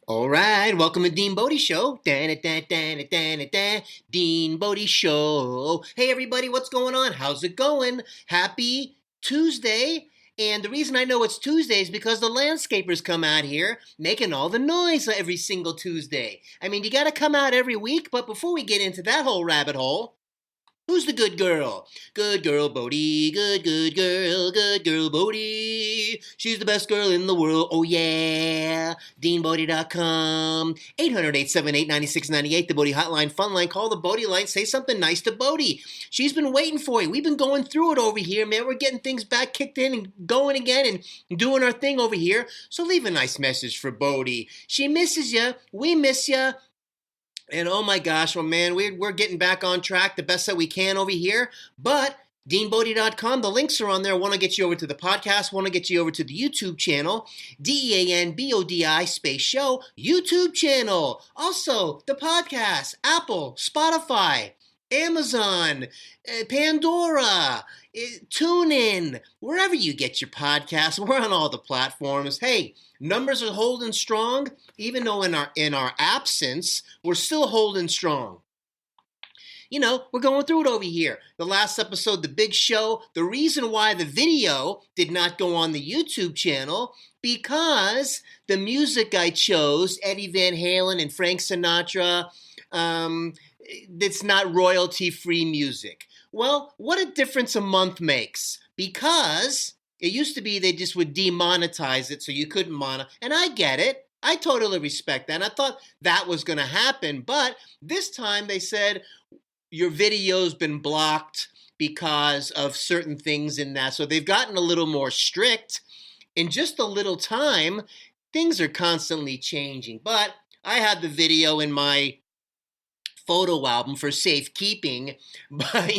All right, welcome to DeanBodi Show. DeanBodi Show. Hey everybody, what's going on? How's it going? Happy Tuesday. And the reason I know it's Tuesday is because the landscapers come out here making all the noise every single Tuesday. I mean, you got to come out every week, but before we get into that whole rabbit hole, who's the good girl? Good girl, Bodi. Good girl, Bodi. She's the best girl in the world. Oh, yeah. DeanBodi.com. 800-878-9698, the Bodi Hotline, Fun Line. Call the Bodi line. Say something nice to Bodi. She's been waiting for you. We've been going through it over here, man. We're getting things back kicked in and going again and doing our thing over here. So leave a nice message for Bodi. She misses you. We miss you. And oh my gosh, well man, we're getting back on track the best that we can over here. But DeanBodi.com, the links are on there. I want to get you over to the podcast. Want to get you over to the YouTube channel, DeanBodi space show, YouTube channel. Also, the podcast, Apple, Spotify, Amazon, Pandora, TuneIn, wherever you get your podcasts. We're on all the platforms. Hey, numbers are holding strong, even though in our absence, we're still holding strong. You know, we're going through it over here. The last episode, the big show, the reason why the video did not go on the YouTube channel, because the music I chose, Eddie Van Halen and Frank Sinatra, it's not royalty-free music. Well, what a difference a month makes, because it used to be they just would demonetize it so you couldn't monetize, and I get it. I totally respect that, and I thought that was going to happen, but this time they said your video's been blocked because of certain things in that, so they've gotten a little more strict. In just a little time, things are constantly changing, but I had the video in my photo album for safekeeping, but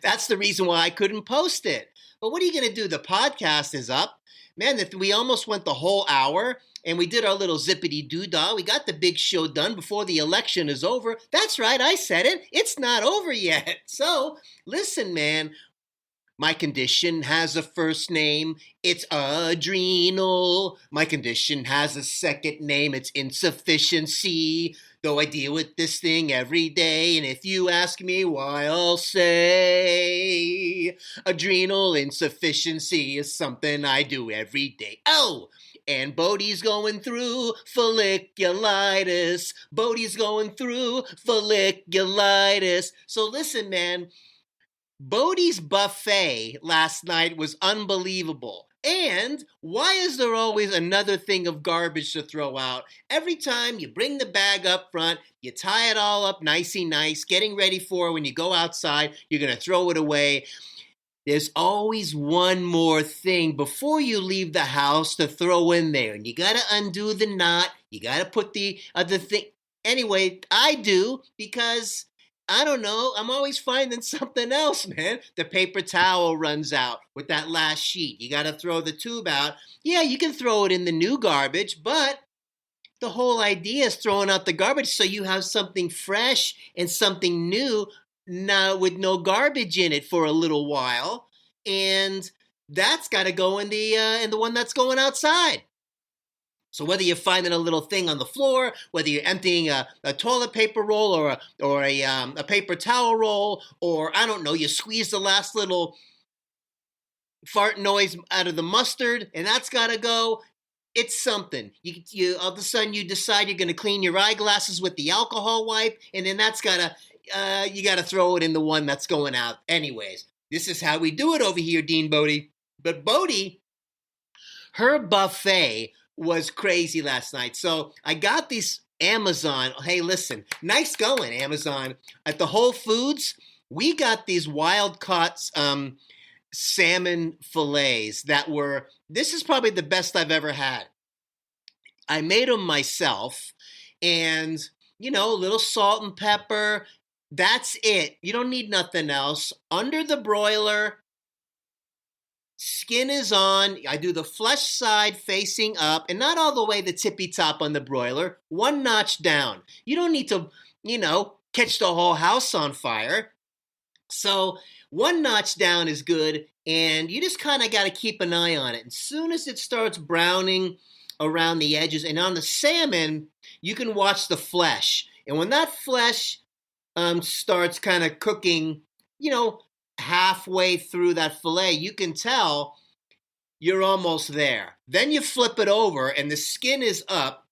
that's the reason why I couldn't post it. But what are you going to do? The podcast is up. Man, we almost went the whole hour, and we did our little zippity-doo-dah. We got the big show done before the election is over. That's right, I said it. It's not over yet. So, listen, man. My condition has a first name. It's adrenal. My condition has a second name. It's insufficiency. Though I deal with this thing every day, and if you ask me why, I'll say adrenal insufficiency is something I do every day. Oh! And Bodi's going through folliculitis. Bodi's going through folliculitis. So listen, man. Bodi's Buffet last night was unbelievable. And why is there always another thing of garbage to throw out? Every time you bring the bag up front, you tie it all up nicey nice, getting ready for when you go outside, you're going to throw it away. There's always one more thing before you leave the house to throw in there. And you got to undo the knot. You got to put the other thing. Anyway, I do, because I don't know, I'm always finding something else, man. The paper towel runs out with that last sheet. You got to throw the tube out. Yeah, you can throw it in the new garbage, but the whole idea is throwing out the garbage so you have something fresh and something new now with no garbage in it for a little while. And that's got to go in the one that's going outside. So whether you're finding a little thing on the floor, whether you're emptying a toilet paper roll or a paper towel roll, or I don't know, you squeeze the last little fart noise out of the mustard, and that's got to go. It's something. You all of a sudden you decide you're going to clean your eyeglasses with the alcohol wipe, and then that's you got to throw it in the one that's going out. Anyways, this is how we do it over here, DeanBodi. But Bodi, her buffet was crazy last night. So I got these Amazon. Hey, listen, nice going, Amazon. At the Whole Foods, we got these wild caught salmon fillets this is probably the best I've ever had. I made them myself, and, a little salt and pepper. That's it. You don't need nothing else. Under the broiler, skin is on. I do the flesh side facing up, and not all the way the tippy top on the broiler. One notch down. You don't need to, catch the whole house on fire. So one notch down is good, and you just kind of got to keep an eye on it. As soon as it starts browning, around the edges. And on the salmon, you can watch the flesh. And when that flesh starts kind of cooking, halfway through that fillet, you can tell you're almost there. Then you flip it over and the skin is up,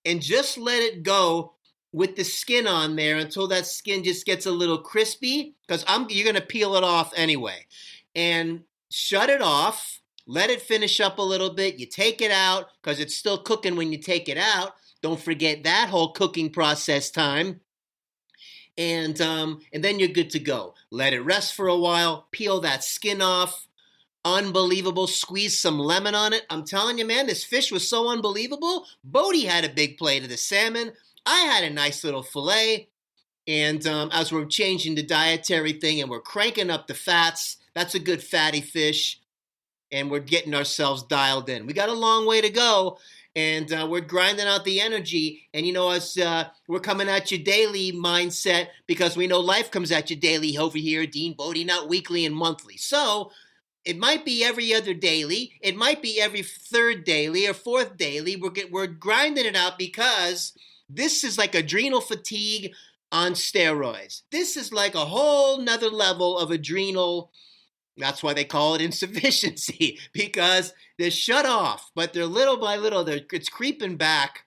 and just let it go with the skin on there until that skin just gets a little crispy, because you're going to peel it off anyway. And shut it off, let it finish up a little bit. You take it out because it's still cooking when you take it out. Don't forget that whole cooking process time. And then you're good to go. Let it rest for a while, peel that skin off. Unbelievable. Squeeze some lemon on it. I'm telling you, man, this fish was so unbelievable. Bodi had a big plate of the salmon. I had a nice little fillet. And as we're changing the dietary thing and we're cranking up the fats, that's a good fatty fish. And we're getting ourselves dialed in. We got a long way to go. And we're grinding out the energy. And, as we're coming at you daily mindset, because we know life comes at you daily over here, DeanBodi, not weekly and monthly. So it might be every other daily. It might be every third daily or fourth daily. We're grinding it out because this is like adrenal fatigue on steroids. This is like a whole nother level of adrenal. That's why they call it insufficiency, because they're shut off, but they're little by little, it's creeping back.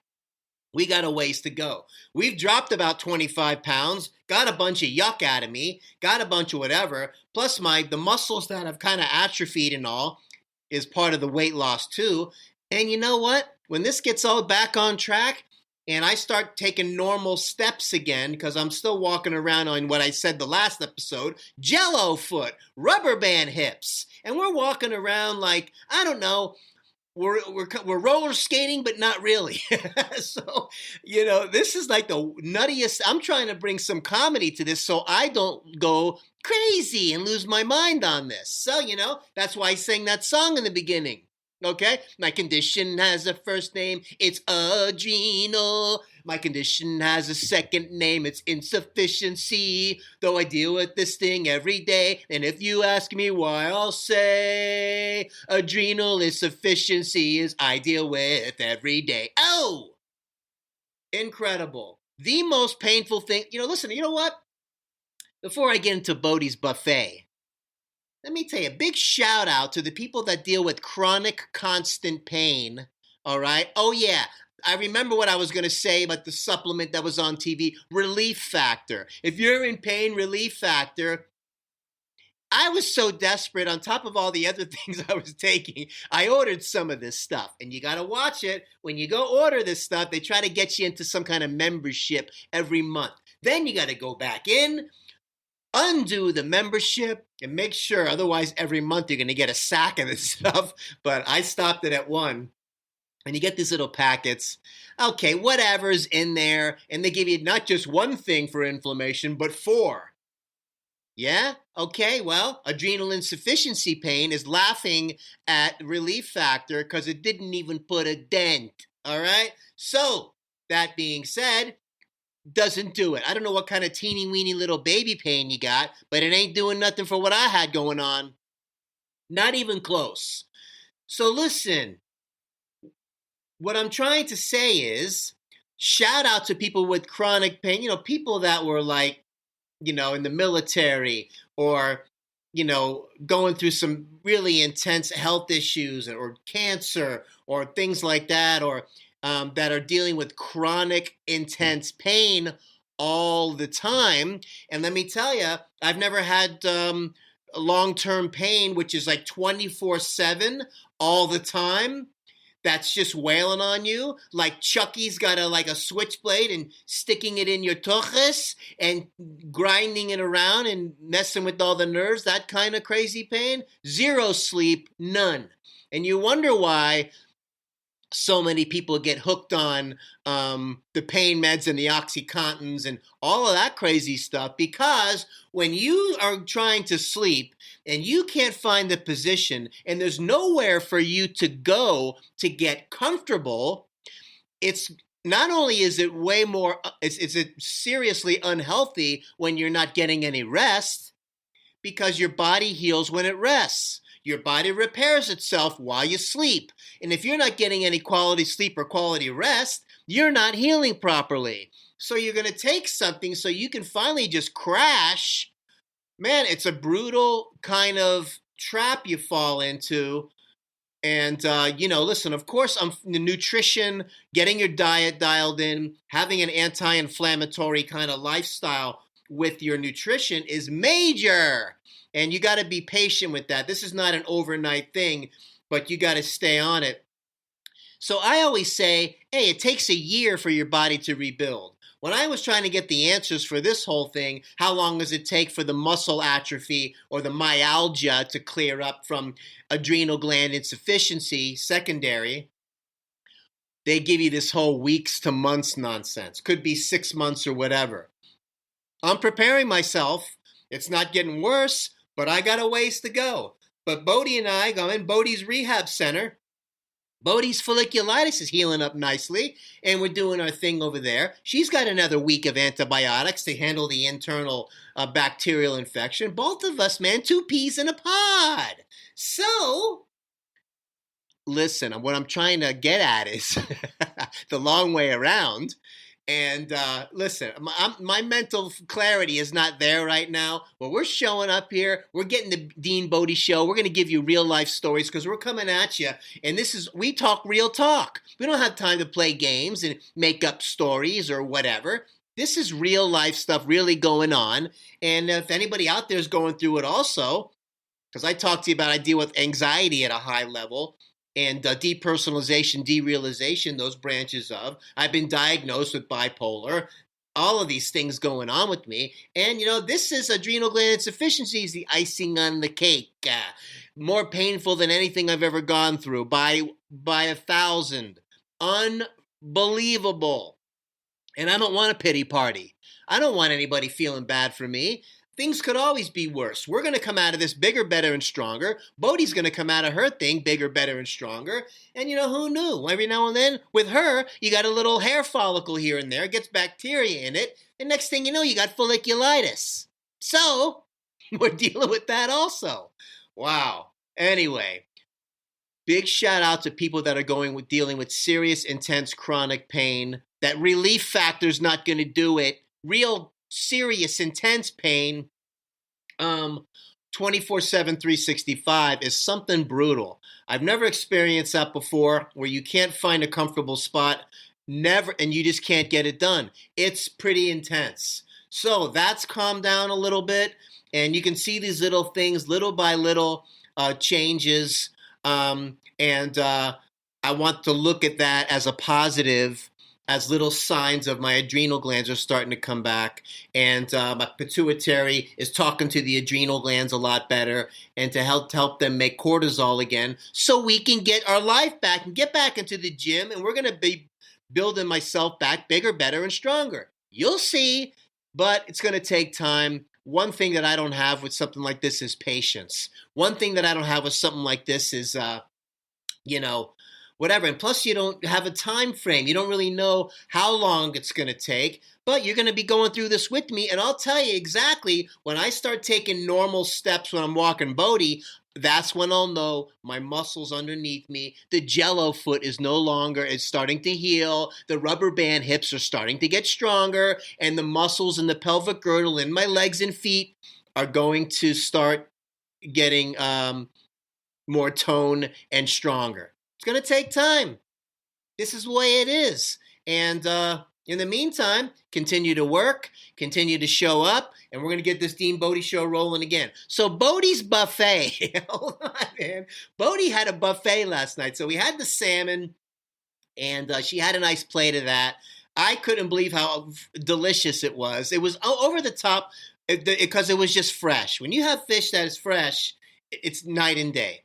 We got a ways to go. We've dropped about 25 pounds, got a bunch of yuck out of me, got a bunch of whatever, plus the muscles that have kind of atrophied and all is part of the weight loss too. And you know what? When this gets all back on track and I start taking normal steps again, because I'm still walking around on what I said the last episode, jello foot, rubber band hips, and we're walking around like, I don't know, we're roller skating, but not really. So, this is like the nuttiest. I'm trying to bring some comedy to this so I don't go crazy and lose my mind on this. So, that's why I sang that song in the beginning. Okay? My condition has a first name. It's adrenal. My condition has a second name. It's insufficiency. Though I deal with this thing every day. And if you ask me why, I'll say adrenal insufficiency is I deal with every day. Oh! Incredible. The most painful thing. Listen, you know what? Before I get into Bodi's Buffet, let me tell you, a big shout out to the people that deal with chronic constant pain, all right? Oh, yeah, I remember what I was going to say about the supplement that was on TV, Relief Factor. If you're in pain, Relief Factor. I was so desperate, on top of all the other things I was taking, I ordered some of this stuff. And you got to watch it. When you go order this stuff, they try to get you into some kind of membership every month. Then you got to go back in, undo the membership, and make sure, otherwise every month you're going to get a sack of this stuff. But I stopped it at one. And you get these little packets. Okay, whatever's in there. And they give you not just one thing for inflammation, but 4. Yeah? Okay, well, adrenal insufficiency pain is laughing at Relief Factor because it didn't even put a dent. All right? So, that being said, doesn't do it. I don't know what kind of teeny weeny little baby pain you got, but it ain't doing nothing for what I had going on. Not even close. So listen, what I'm trying to say is, shout out to people with chronic pain, people that were like, in the military or, going through some really intense health issues or cancer or things like that, or that are dealing with chronic, intense pain all the time. And let me tell you, I've never had long-term pain, which is like 24/7 all the time. That's just wailing on you. Like Chucky's got a switchblade and sticking it in your tuchus and grinding it around and messing with all the nerves. That kind of crazy pain. 0 sleep, none. And you wonder why so many people get hooked on the pain meds and the OxyContins and all of that crazy stuff, because when you are trying to sleep and you can't find the position and there's nowhere for you to go to get comfortable, it's not only is it way more, it's seriously unhealthy when you're not getting any rest, because your body heals when it rests. Your body repairs itself while you sleep. And if you're not getting any quality sleep or quality rest, you're not healing properly. So you're going to take something so you can finally just crash. Man, it's a brutal kind of trap you fall into. And, listen, of course, the nutrition, getting your diet dialed in, having an anti-inflammatory kind of lifestyle with your nutrition is major. And you got to be patient with that. This is not an overnight thing, but you got to stay on it. So I always say, hey, it takes a year for your body to rebuild. When I was trying to get the answers for this whole thing, how long does it take for the muscle atrophy or the myalgia to clear up from adrenal gland insufficiency secondary, they give you this whole weeks to months nonsense. Could be 6 months or whatever. I'm preparing myself. It's not getting worse, but I got a ways to go. But Bodi and I go in Bodi's rehab center. Bodi's folliculitis is healing up nicely, and we're doing our thing over there. She's got another week of antibiotics to handle the internal bacterial infection. Both of us, man, 2 peas in a pod. So, listen, what I'm trying to get at is the long way around. And listen, my mental clarity is not there right now. But we're showing up here. We're getting the DeanBodi Show. We're going to give you real life stories because we're coming at you. And we talk real talk. We don't have time to play games and make up stories or whatever. This is real life stuff really going on. And if anybody out there is going through it also, because I talked to you about I deal with anxiety at a high level. And depersonalization, derealization, those branches of. I've been diagnosed with bipolar, all of these things going on with me. And, this is adrenal gland insufficiency is the icing on the cake. More painful than anything I've ever gone through by 1,000. Unbelievable. And I don't want a pity party. I don't want anybody feeling bad for me. Things could always be worse. We're going to come out of this bigger, better, and stronger. Bodi's going to come out of her thing bigger, better, and stronger. And who knew? Every now and then with her, you got a little hair follicle here and there. It gets bacteria in it. And next thing you know, you got folliculitis. So we're dealing with that also. Wow. Anyway, big shout out to people that are dealing with serious, intense, chronic pain. That relief factor's not going to do it. Real serious, intense pain, 24/7, 365 is something brutal. I've never experienced that before where you can't find a comfortable spot, never, and you just can't get it done. It's pretty intense. So that's calmed down a little bit, and you can see these little things, little by little changes, and I want to look at that as a positive, as little signs of my adrenal glands are starting to come back. And my pituitary is talking to the adrenal glands a lot better and to help them make cortisol again so we can get our life back and get back into the gym. And we're going to be building myself back bigger, better, and stronger. You'll see, but it's going to take time. One thing that I don't have with something like this is patience. One thing that I don't have with something like this is, whatever. And plus, you don't have a time frame. You don't really know how long it's going to take, but you're going to be going through this with me. And I'll tell you exactly when I start taking normal steps when I'm walking Bodi, that's when I'll know my muscles underneath me. The jello foot is no longer, it's starting to heal. The rubber band hips are starting to get stronger. And the muscles in the pelvic girdle in my legs and feet are going to start getting more tone and stronger. It's going to take time. This is the way it is. And in the meantime, continue to work, continue to show up, and we're going to get this DeanBodi Show rolling again. So Bodi's Buffet. Hold on, man. Bodi had a buffet last night. So we had the salmon, and she had a nice plate of that. I couldn't believe how delicious it was. It was over the top because it was just fresh. When you have fish that is fresh, it's night and day.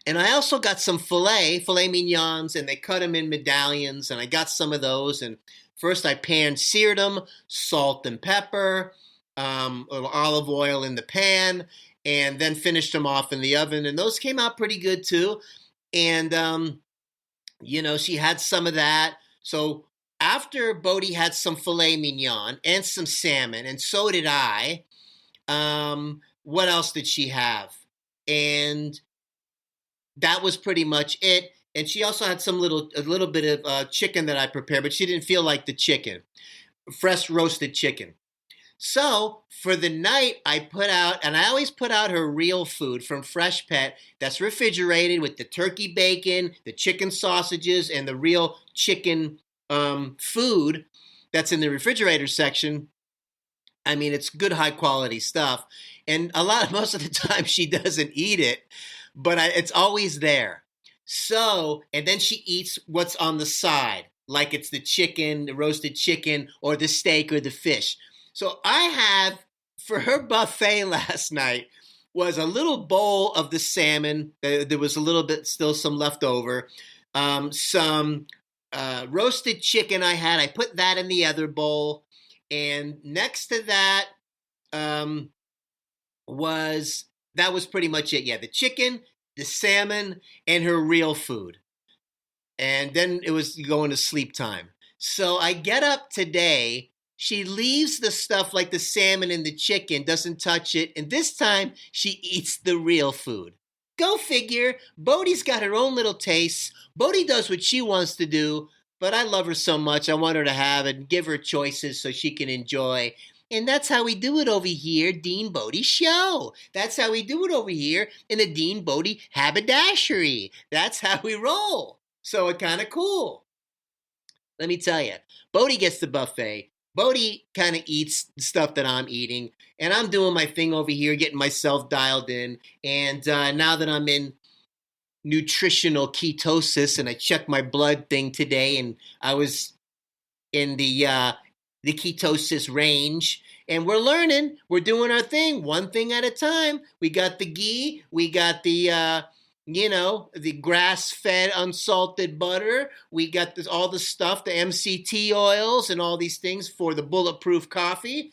And I also got some filet mignons, and they cut them in medallions, and I got some of those. And first I pan-seared them, salt and pepper, a little olive oil in the pan, and then finished them off in the oven. And those came out pretty good too. And, she had some of that. So after Bodi had some filet mignon and some salmon, and so did I, what else did she have? and that was pretty much it. And she also had a little bit of chicken that I prepared, but she didn't feel like the chicken, fresh roasted chicken. So for the night, I put out, and I always put out her real food from Fresh Pet that's refrigerated with the turkey bacon, the chicken sausages, and the real chicken food that's in the refrigerator section. I mean, it's good, high quality stuff. And most of the time, she doesn't eat it, but it's always there. So, and then she eats what's on the side, like it's the chicken, the roasted chicken, or the steak, or the fish. So I have, for her buffet last night, was a little bowl of the salmon. There was a little bit, still some left over. Some roasted chicken I had. I put that in the other bowl. And next to that was pretty much it. Yeah, the chicken, the salmon, and her real food. And then it was going to sleep time. So I get up today. She leaves the stuff like the salmon and the chicken, doesn't touch it. And this time she eats the real food. Go figure. Bodi's got her own little tastes. Bodi does what she wants to do. But I love her so much. I want her to have it and give her choices so she can enjoy. And that's how we do it over here, DeanBodi Show. That's how we do it over here in the DeanBodi haberdashery. That's how we roll. So it's kind of cool. Let me tell you, Bodi gets the buffet. Bodi kind of eats the stuff that I'm eating. And I'm doing my thing over here, getting myself dialed in. And now that I'm in nutritional ketosis, and I checked my blood thing today, and I was in the ketosis range, and we're learning, we're doing our thing, one thing at a time. We got the ghee, we got the the grass-fed unsalted butter, we got all the stuff, the MCT oils and all these things for the bulletproof coffee.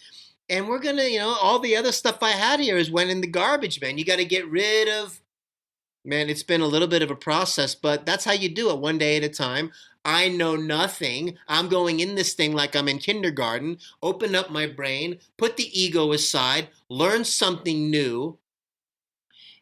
And we're gonna, all the other stuff I had here went in the garbage, man. You got to get rid of. Man, it's been a little bit of a process, but that's how you do it, one day at a time. I know nothing. I'm going in this thing like I'm in kindergarten, open up my brain, put the ego aside, learn something new,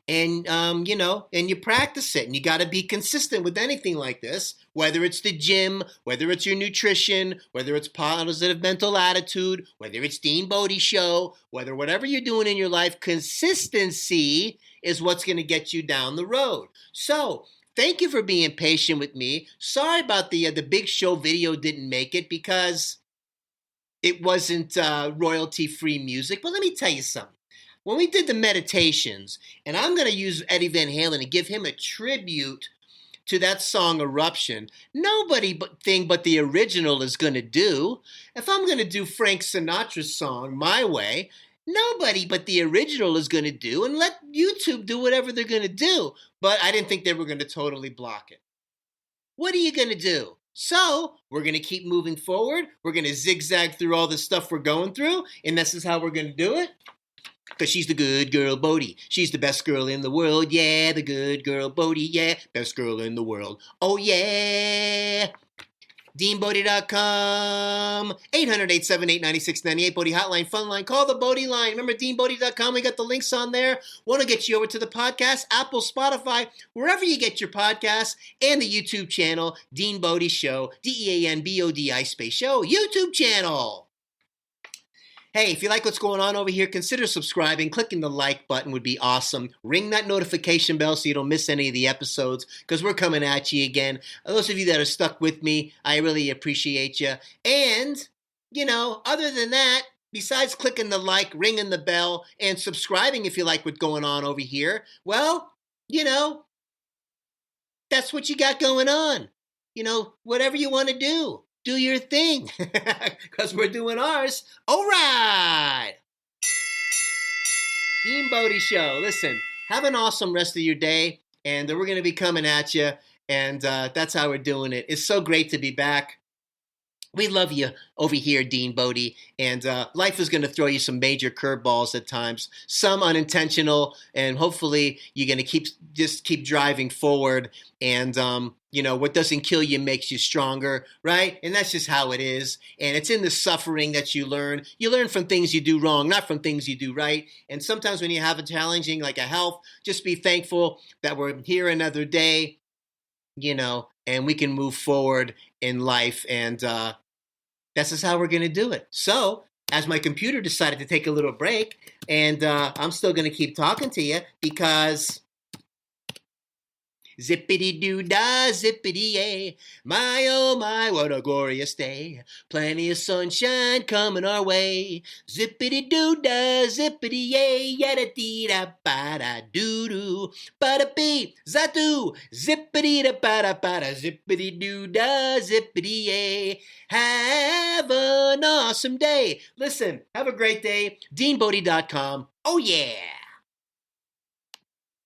and, and you practice it. And you got to be consistent with anything like this, whether it's the gym, whether it's your nutrition, whether it's positive mental attitude, whether it's DeanBodi Show, whatever you're doing in your life, consistency is what's going to get you down the road. So thank you for being patient with me. Sorry about the Big Show video didn't make it because it wasn't royalty-free music. But let me tell you something. When we did the meditations, and I'm going to use Eddie Van Halen and give him a tribute to that song Eruption, nobody but the original is going to do. If I'm going to do Frank Sinatra's song My Way, nobody but the original is going to do, and let YouTube do whatever they're going to do. But I didn't think they were going to totally block it. What are you going to do? So we're going to keep moving forward. We're going to zigzag through all the stuff we're going through, and this is how we're going to do it. Because she's the good girl, Bodi. She's the best girl in the world, yeah. The good girl, Bodi, yeah. Best girl in the world, oh yeah. DeanBodi.com, 800-878-9698, Bodi Hotline, Fun Line. Call the Bodi line. Remember, DeanBodi.com, we got the links on there. Want to get you over to the podcast, Apple, Spotify, wherever you get your podcasts, and the YouTube channel, DeanBodi Show, DeanBodi space show, YouTube channel. Hey, if you like what's going on over here, consider subscribing. Clicking the like button would be awesome. Ring that notification bell so you don't miss any of the episodes, because we're coming at you again. Those of you that are stuck with me, I really appreciate you. And, other than that, besides clicking the like, ringing the bell, and subscribing if you like what's going on over here, well, that's what you got going on. Whatever you want to do. Do your thing, because we're doing ours. All right. DeanBodi Show. Listen, have an awesome rest of your day, and we're going to be coming at you, and that's how we're doing it. It's so great to be back. We love you over here, DeanBodi, and life is going to throw you some major curveballs at times, some unintentional, and hopefully you're going to just keep driving forward. And what doesn't kill you makes you stronger, right? And that's just how it is. And it's in the suffering that you learn. You learn from things you do wrong, not from things you do right. And sometimes when you have a challenging, like a health, just be thankful that we're here another day, and we can move forward in life. And that's just how we're going to do it. So, as my computer decided to take a little break, and I'm still going to keep talking to you because zippity-doo-dah, zippity-yay, my oh my, what a glorious day, plenty of sunshine coming our way, zippity-doo-dah, zippity-yay, yada-dee-da-ba-da-doo-doo, ba-da-bee, zatu, zippity-da-ba-da-ba-da, zippity-doo-dah, zippity-yay, have an awesome day. Listen, have a great day, DeanBodi.com, oh yeah.